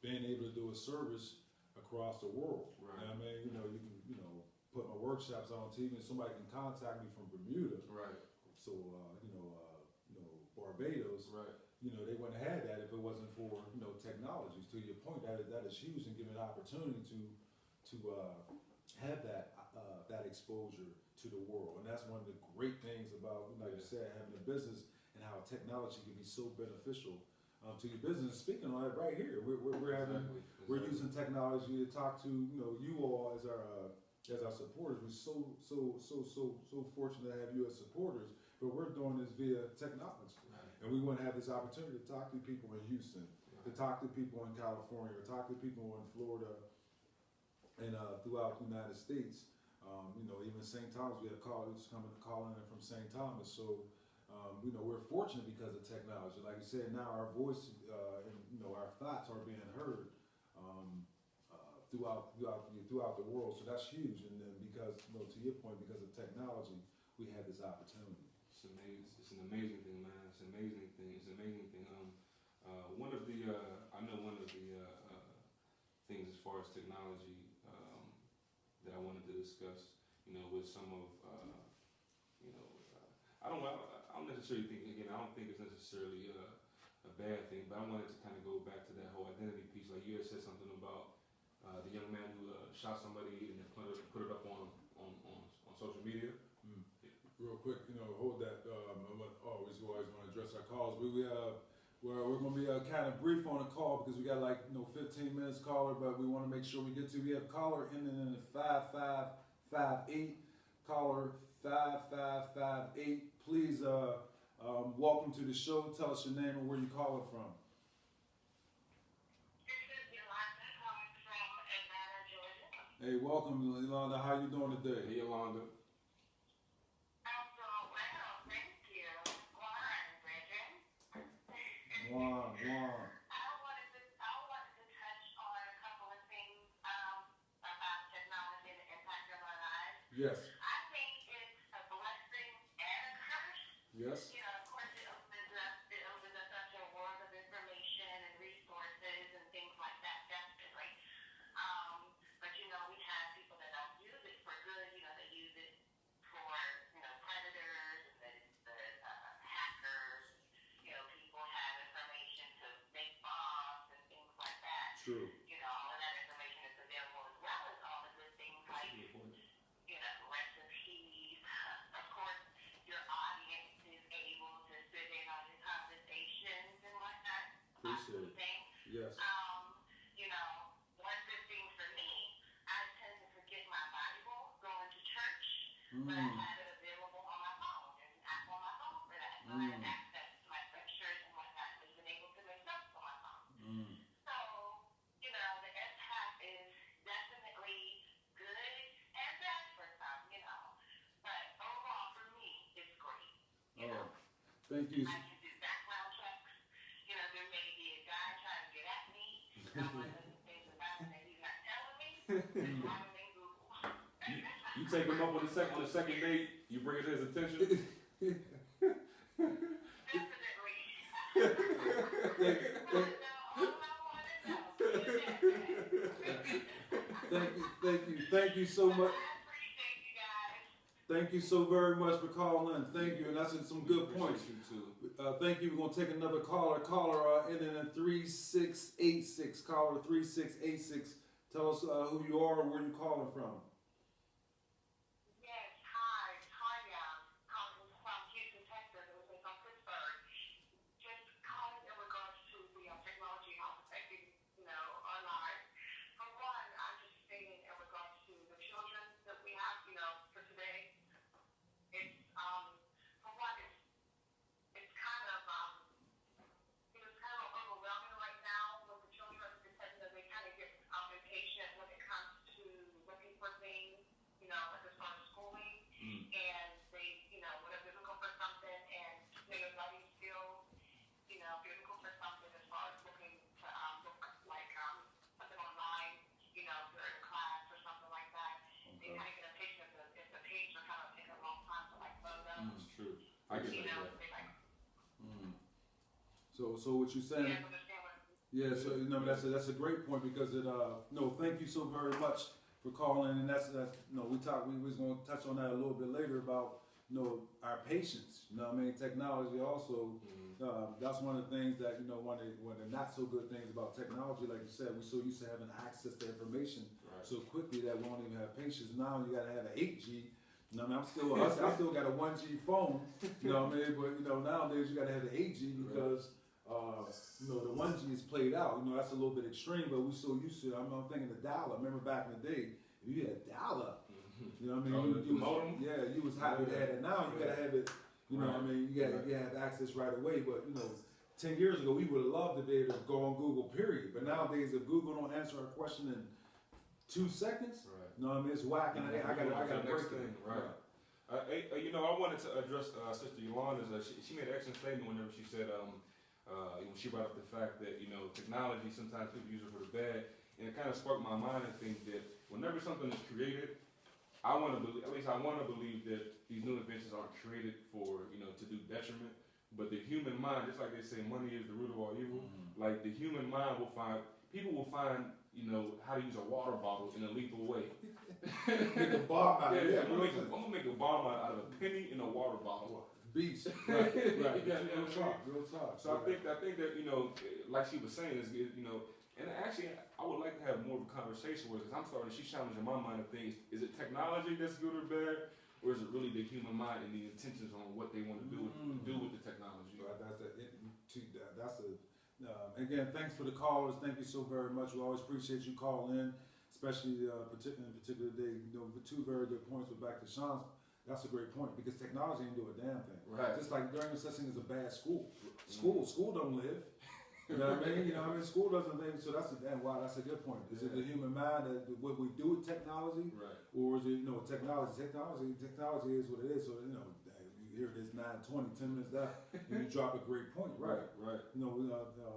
being able to do a service across the world. Right. You know what I mean, you know, you can, you know, put my workshops on TV, and somebody can contact me from Bermuda. Right. So, Barbados. Right. You know, they wouldn't have had that if it wasn't for technologies. To your point, that is huge, and giving an opportunity to have that exposure to the world, and that's one of the great things about, like you said, having a business and how technology can be so beneficial to your business. Speaking on that, right here, we're using technology to talk to you all as our supporters. We're so fortunate to have you as supporters, but we're doing this via technology, and we want to have this opportunity to talk to people in Houston, to talk to people in California, to talk to people in Florida, and throughout the United States. Even St. Thomas, we had a caller who's coming to call in from St. Thomas. So, we're fortunate because of technology. Like you said, now our voice and our thoughts are being heard throughout the world. So that's huge. And then because, to your point, because of technology, we had this opportunity. It's amazing. It's an amazing thing, man. It's an amazing thing. It's an amazing thing. One of the things as far as technology that I wanted to discuss, with some of, I don't necessarily think, again, I don't think it's necessarily a bad thing, but I wanted to kind of go back to that whole identity piece. Like you had said something about the young man who shot somebody and put it up on social media. Real quick, hold that. Always want to address our calls. We're going to be kind of brief on the call because we got 15 minutes caller, but we want to make sure we get to. We have caller ending in 5558. Caller 5558. Please, welcome to the show. Tell us your name and where you calling from. This is Yolanda calling from Atlanta, Georgia. Hey, welcome, Yolanda. How you doing today? Hey, Yolanda. I'm doing well, thank you. Juan, Bridget. Juan. I wanted to touch on a couple of things about technology and the impact of our lives. Yes. I think it's a blessing and a curse. Yes. Of course, it opens us up to a world of information and resources and things like that, definitely. But we have people that don't use it for good. They use it for predators and the hackers. People have information to make bombs and things like that. True. All of that information is available as well as all the good things like recipes. Of course, your audience is able to sit in on your conversations and whatnot. Appreciate it. Yes. One good thing for me, I tend to forget my Bible going to church, but I have it available on my phone. There's an app on my phone for that. So I have access to my scriptures and whatnot, and been able to make notes on my phone. So, the impact is definitely good and bad for some, but overall for me, it's great. Thank you. I can do background checks. There may be a guy trying to get at me. I want to do things about him that he's not telling me. It's why I'm in Google. You take him up on the second date. You bring it to his attention. Definitely. Thank you so much. I appreciate you guys. Thank you so very much for calling in. Thank you, and that's some good points. You too. Thank you. We're going to take another caller. Caller ending in 3686. Caller 3686. Tell us who you are and where you're calling from. Yes, hi, Tanya, calling from Houston, Texas. It was from Pittsburgh. Just calling in regards to the technology and how it's affecting, our lives. For one, I'm just saying in regards to the children that we have, for today. It's for one, it's kind of it's kind of overwhelming right now with the children because they kind of get impatient when it comes to looking for things, as far as schooling, and they, whenever they're looking for something, and they're writing skills, if they're looking for something as far as looking to look like something online, during a class or something like that, they kind of get impatient if the page are kind of taking a long time to load up. That's true. I get that. They like. So what you're saying? Yeah, understand what. Yeah, so that's a great point because thank you so very much for calling, and that's we was going to touch on that a little bit later about our patience. Technology also. That's one of the things that one of the not so good things about technology, like you said, we're so used to having access to information so quickly that we don't even have patience. Now you got to have an 8G. I still got a 1G phone. But nowadays you got to have the 8G because. The 1G is played out. That's a little bit extreme, but we're so used to it. I'm thinking the dial-up. Remember back in the day, if you had dial-up, you was happy to have it. Now you gotta have it. You have access right away. But 10 years ago, we would have loved to be able to go on Google. Period. But nowadays, if Google don't answer a question in 2 seconds, it's whack. And I got next thing. Right. I wanted to address Sister Yolanda's. She made an excellent statement whenever she said. She brought up the fact that technology sometimes people use it for the bad, and it kind of sparked my mind and think that whenever something is created, I want to believe that these new inventions aren't created for to do detriment, but the human mind, just like they say, money is the root of all evil. Like the human mind will find how to use a water bottle in a lethal way. Make a bomb out of it. I'm gonna make a bomb out of a penny in a water bottle. Beast. Right. Real talk. So I think that like she was saying, is and actually I would like to have more of a conversation with her because she's challenging my mind of things. Is it technology that's good or bad, or is it really the human mind and the intentions on what they want to do with the technology? Right, again, thanks for the callers. Thank you so very much. We always appreciate you calling in, especially in particular day. With 2 very good points. But back to Sean's. That's a great point because technology ain't do a damn thing. Right. Just like there ain't such thing as a bad school. School don't live. You know what I mean? School doesn't live. So that's a good point. Is it the human mind that what we do with technology, or is it technology? Technology is what it is. So here it is 9:20, 10 minutes left, and you drop a great point. Right.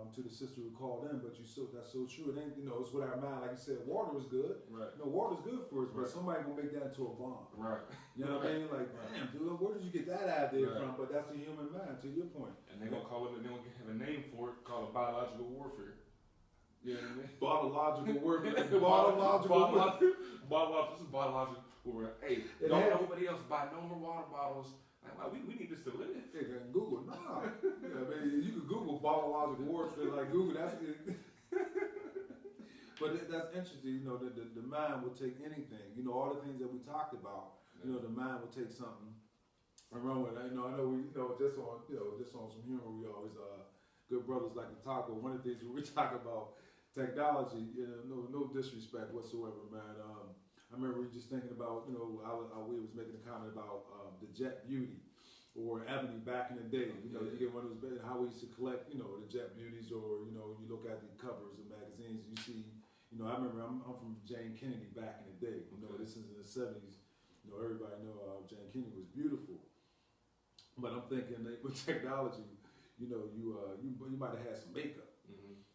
To the sister who called in, but that's so true. It ain't it's with our mind. Like you said, water is good. Right. Water's good for us, but somebody gonna make that into a bomb. Right. You know what I mean? Like, damn, dude, where did you get that idea from? But that's the human mind. To your point. And they're gonna call it. They're gonna have a name for it called biological warfare. You know what I mean? Biological warfare. This is biological warfare. Hey, don't nobody else buy no more water bottles. Like, we need this to live. Hey, Google, nah. You can Google biological warfare, like Google. That's it. But that's interesting. The mind will take anything. All the things that we talked about. The mind will take something and run with it. I know we, just on some humor, we always good brothers like to talk. But one of the things we talk about technology, no disrespect whatsoever, man. I remember we just thinking about, we was making a comment about the Jet Beauty or Ebony back in the day. You get one of those, how we used to collect, the Jet Beauties, or, you look at the covers of magazines, you see, I remember I'm from Jane Kennedy back in the day. This is in the 70s. Everybody know Jane Kennedy was beautiful. But I'm thinking that with technology, you might have had some makeup.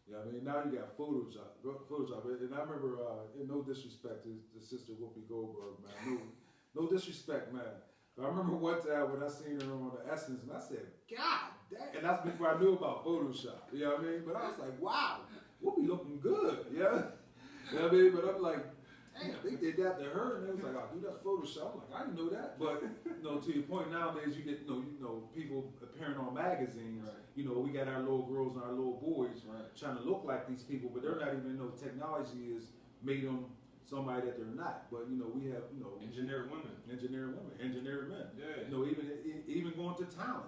Yeah, I mean, now you got Photoshop. And I remember, no disrespect to Sister Whoopi Goldberg, man. No disrespect, man. But I remember one time when I seen her on the Essence, and I said, God damn. And that's before I knew about Photoshop. You know what I mean? But I was like, wow, Whoopi looking good. Yeah. You know what I mean? But I'm like, damn, they did that to her, and they was like, "Oh, do that Photoshop." I'm like, I didn't know that. But to your point, nowadays you get people appearing on magazines. Right. We got our little girls and our little boys Right. trying to look like these people, but they're not even technology has made them somebody that they're not. But we have Engineered women. engineered women, engineered men. Yeah. Even going to talent.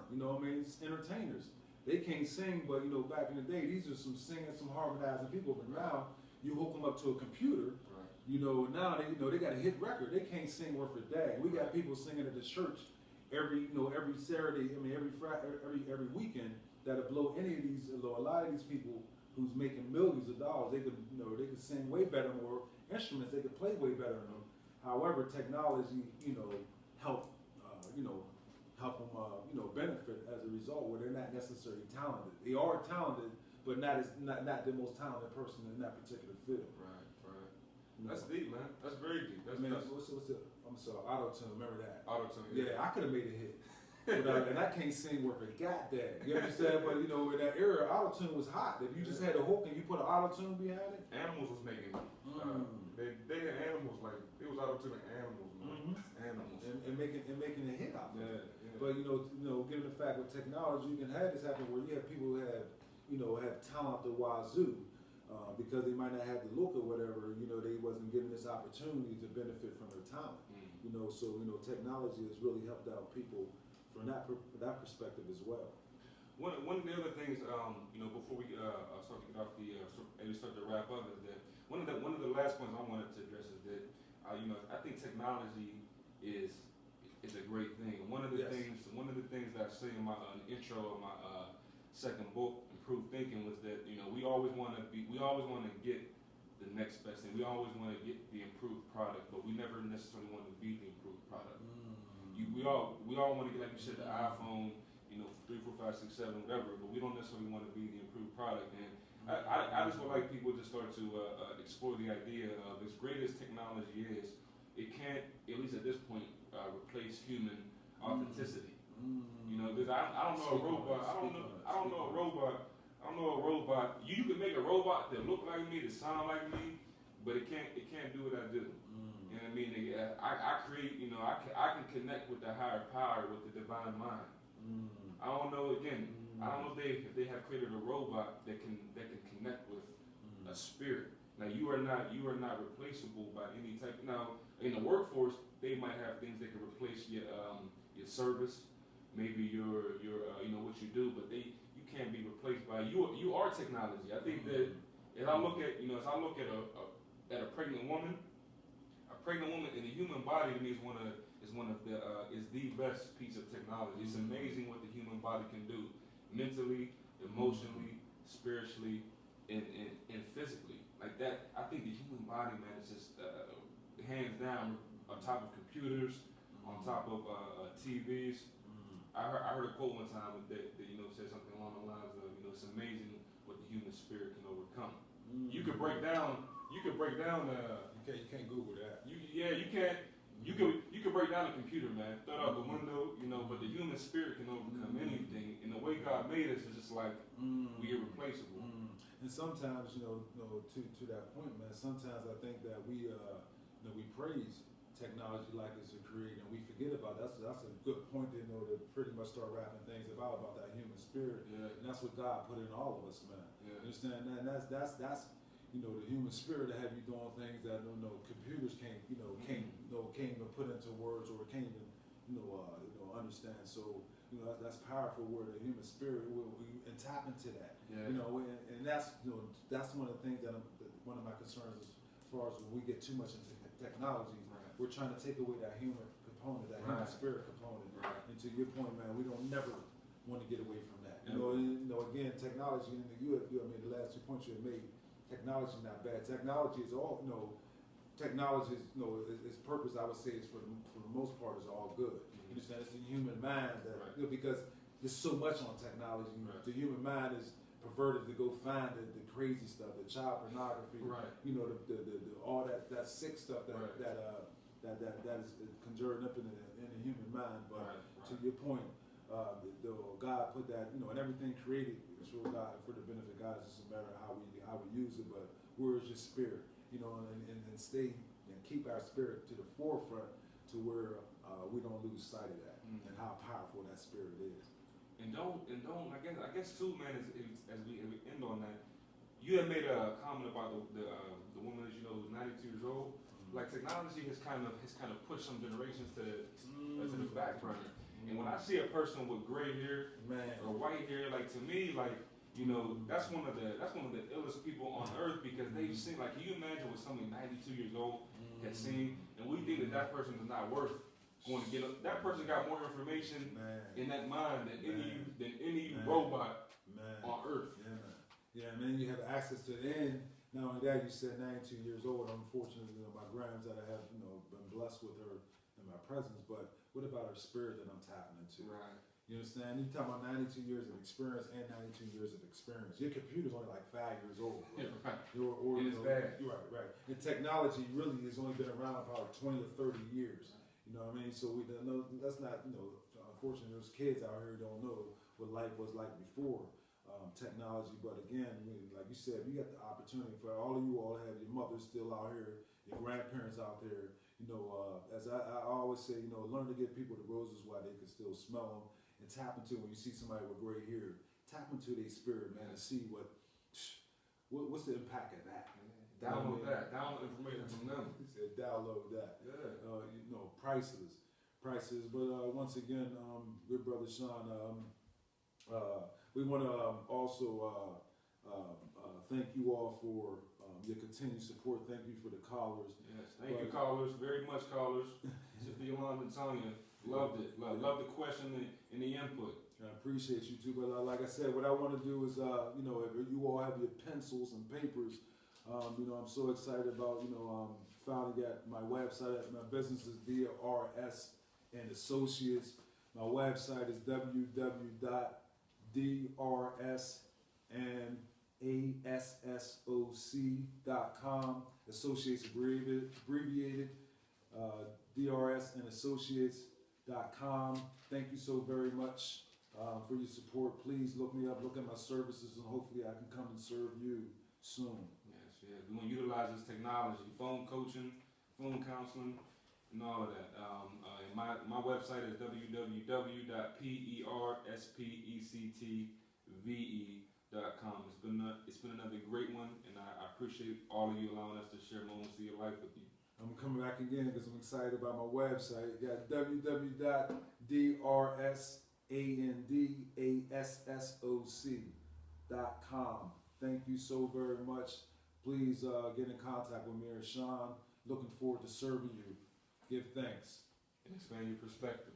It's entertainers. They can't sing, but back in the day, these are some singing, some harmonizing people. But now you hook them up to a computer. Right. Now they got a hit record. They can't sing worth a dag. We got people singing at the church every Saturday. I mean every Friday, every weekend. That'll blow any of these. A lot of these people who's making millions of dollars. They could sing way better, more instruments. They could play way better than them. However, technology help help them benefit as a result, where they're not necessarily talented. They are talented, but not the most talented person in that particular field. Right. That's deep, man. That's very deep. What's the? I'm sorry, auto-tune. Remember that? Auto-tune. Yeah, I could have made a hit. And I can't sing worth a goddamn. You understand? But in that era, auto-tune was hot. If you just had a hook and you put an auto-tune behind it. Animals was making it. They had animals like it was auto-tuning animals, man. Animals. And making a hit out of it. Yeah. But given the fact with technology, you can have this happen where you have people who have talent to wazoo, because they might not have the look or whatever. They wasn't given this opportunity to benefit from their talent. So technology has really helped out people from that perspective as well. One of the other things, before we start to get off and we start to wrap up, is that one of the last points I wanted to address is that I think technology is a great thing. One of the things that I say in my intro of my second book, Improved Thinking, was that we always want to get the next best thing. We always want to get the improved product, but we never necessarily want to be the improved product. We all want to get, like you said, the iPhone, 3, 4, 5, 6, 7, whatever, but we don't necessarily want to be the improved product. And I just would like people to start to explore the idea of, as great as technology is, it can't, at least at this point, replace human authenticity. Because I don't know a robot. I don't know a robot. You can make a robot that look like me, that sound like me, but it can't do what I do. You know what I mean? I create. I can connect with the higher power, with the divine mind. I don't know. Again, I don't know if they have created a robot that can connect with a spirit. Now you are not replaceable by any type. Now in the workforce, they might have things that can replace your service, maybe your what you do, but you can't be replaced by you. You are technology. I think that as I look at a pregnant woman in the human body, to me is the best piece of technology. It's amazing what the human body can do, mentally, emotionally, spiritually, and physically. Like that, I think the human body, man, is just hands down on top of computers, on top of TVs. I heard a quote one time that said something along the lines of, it's amazing what the human spirit can overcome. You could break down. You can't Google that. You can't. You can break down a computer, man. Throw it out the window, but the human spirit can overcome anything. And the way God made us is just like we irreplaceable. And sometimes, to that point, man. Sometimes I think that we praise technology like it's a creator, and we forget about that. So that's a good point to pretty much start wrapping things about that human spirit. Yeah. And that's what God put in all of us, man. Yeah. You understand that? And that's the human spirit to have you doing things that computers can't even put into words, or can't even understand. So that's powerful, where the human spirit will and tap into that. Yeah. And that's one of the things that one of my concerns is, as far as when we get too much into technology, we're trying to take away that human component, that human spirit component. And to your point, man, we don't never want to get away from that. Again, technology, the last 2 points you have made, technology is not bad. Technology is all, technology is, its purpose, I would say, is for the most part, is all good. You understand? It's the human mind that, because there's so much on technology. The human mind is perverted to go find the crazy stuff, the child pornography, the all that sick stuff that is conjured up in the human mind. But to your point, God put that, and everything created is for God, for the benefit of God. It's just a matter of how we use it. But where is your spirit, and stay and keep our spirit to the forefront to where we don't lose sight of that and how powerful that spirit is. And don't. I guess too, man. As we end on that, you had made a comment about the woman that you know who's 92 years old. Like technology has kind of pushed some generations to the back burner. And when I see a person with gray hair or white hair, like to me, like you know, that's one of the illest people on earth because they've seen. Like, can you imagine what somebody 92 years old has seen? And we think that person is not worth going to get up. That person got more information in that mind than any robot on earth. Yeah, and then you have access to it. And not only that, you said 92 years old. Unfortunately, my grams that I have, been blessed with her in my presence. But what about her spirit that I'm tapping into? Right. You understand? You talking about 92 years of experience and 92 years of experience. Your computer's only like 5 years old. Yeah, right. Or, it's bad. Right. And technology really has only been around about 20 or 30 years. You know what I mean? So we don't know, that's not, unfortunately, those kids out here don't know what life was like before technology. But again, like you said, you got the opportunity for all of you all to have your mothers still out here, your grandparents out there. As I always say, learn to give people the roses while they can still smell them, and tap into when you see somebody with gray hair, tap into their spirit, man, and see what's the impact of that. Download that. Download information from them. He said, download that. Yeah. Priceless. But once again, good brother Sean, we want to also thank you all for your continued support. Thank you for the callers. Yes, thank you, callers. Very much, callers. Sister Yolanda and Tanya, loved it. Loved the question and the input. I appreciate you too. But like I said, what I want to do is, if you all have your pencils and papers, I'm so excited about, finally got my website. My business is DRS and Associates. My website is www.drsandasssoc.com. Associates abbreviated, drsandassociates.com. Thank you so very much for your support. Please look me up, look at my services, and hopefully I can come and serve you soon. Yes. We want to utilize this technology, phone coaching, phone counseling, and all of that. And my website is www.perspectve.com. It's been another great one, and I appreciate all of you allowing us to share moments of your life with you. I'm coming back again because I'm excited about my website. You got www.drsandasssoc.com. Thank you so very much. Please get in contact with me or Sean. Looking forward to serving you. Give thanks. And expand your perspective.